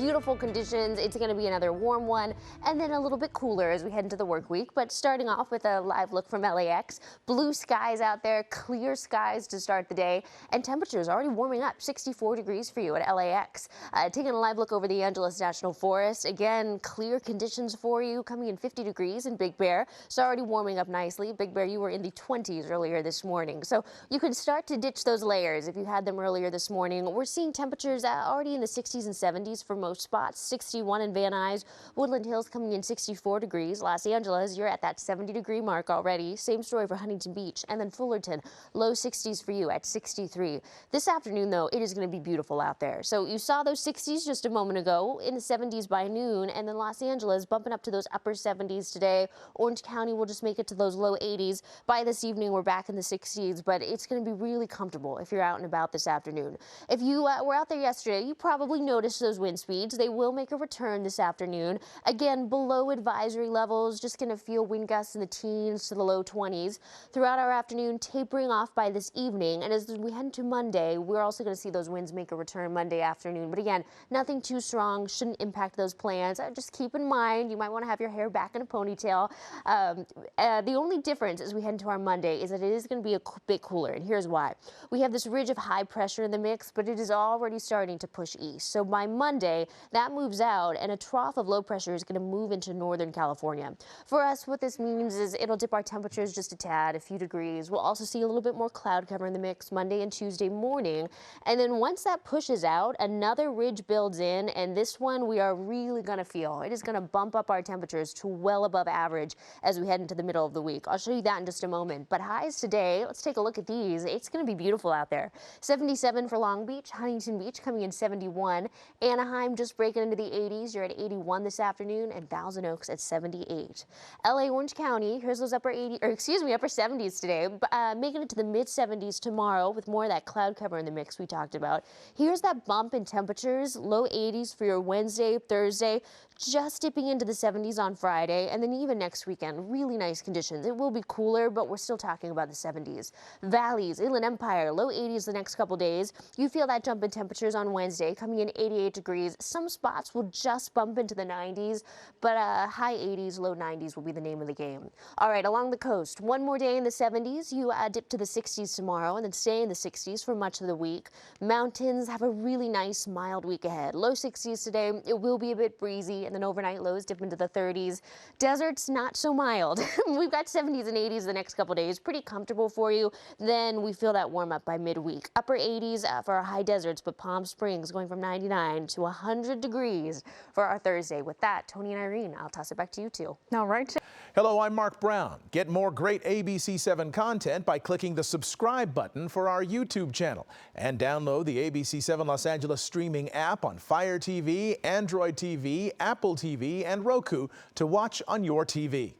beautiful conditions. It's going to be another warm one and then a little bit cooler as we head into the work week. But starting off with a live look from LAX, blue skies out there, clear skies to start the day, and temperatures already warming up, 64 degrees for you at LAX. Taking a live look over the Angeles National Forest, again, clear conditions for you, coming in 50 degrees in Big Bear. So already warming up nicely. Big Bear, you were in the 20s earlier this morning. So you can start to ditch those layers if you had them earlier this morning. We're seeing temperatures already in the 60s and 70s for most spots. 61 in Van Nuys, Woodland Hills coming in 64 degrees. Los Angeles, you're at that 70-degree mark already. Same story for Huntington Beach. And then Fullerton, low 60s for you at 63. This afternoon, though, it is going to be beautiful out there. So you saw those 60s just a moment ago, in the 70s by noon, and then Los Angeles bumping up to those upper 70s today. Orange County will just make it to those low 80s. By this evening, we're back in the 60s, but it's going to be really comfortable if you're out and about this afternoon. If you were out there yesterday, you probably noticed those wind speeds. They will make a return this afternoon. Again, below advisory levels, just going to feel wind gusts in the teens to the low 20s. Throughout our afternoon, tapering off by this evening. And as we head into Monday, we're also going to see those winds make a return Monday afternoon. But again, nothing too strong, shouldn't impact those plans. Just keep in mind, you might want to have your hair back in a ponytail. The only difference as we head into our Monday is that it is going to be a bit cooler, and here's why. We have this ridge of high pressure in the mix, but it is already starting to push east. So by Monday, that moves out, and a trough of low pressure is going to move into Northern California. For us, what this means is it'll dip our temperatures just a tad, a few degrees. We'll also see a little bit more cloud cover in the mix Monday and Tuesday morning. And then once that pushes out, another ridge builds in, and this one we are really going to feel. It is going to bump up our temperatures to well above average as we head into the middle of the week. I'll show you that in just a moment. But highs today, let's take a look at these. It's going to be beautiful out there. 77 for Long Beach, Huntington Beach coming in 71. Anaheim just breaking into the 80s. You're at 81 this afternoon, and Thousand Oaks at 78. LA Orange County, here's those upper 70s today, making it to the mid 70s tomorrow with more of that cloud cover in the mix we talked about. Here's that bump in temperatures, low 80s for your Wednesday, Thursday, just dipping into the 70s on Friday, and then even next weekend, really nice conditions. It will be cooler, but we're still talking about the 70s. Valleys, Inland Empire, low 80s the next couple days. You feel that jump in temperatures on Wednesday, coming in 88 degrees. Some spots will just bump into the 90s, but high 80s, low 90s will be the name of the game. All right, along the coast, one more day in the 70s. You dip to the 60s tomorrow and then stay in the 60s for much of the week. Mountains have a really nice, mild week ahead. Low 60s today. It will be a bit breezy, and then overnight lows dip into the 30s. Deserts, not so mild. We've got 70s and 80s the next couple days. Pretty comfortable for you. Then we feel that warm up by midweek. Upper 80s for our high deserts, but Palm Springs going from 99 to 100 degrees for our Thursday. With that, Tony and Irene, I'll toss it back to you two. All right. Hello, I'm Mark Brown. Get more great ABC7 content by clicking the subscribe button for our YouTube channel, and download the ABC7 Los Angeles streaming app on Fire TV, Android TV, Apple TV, and Roku to watch on your TV.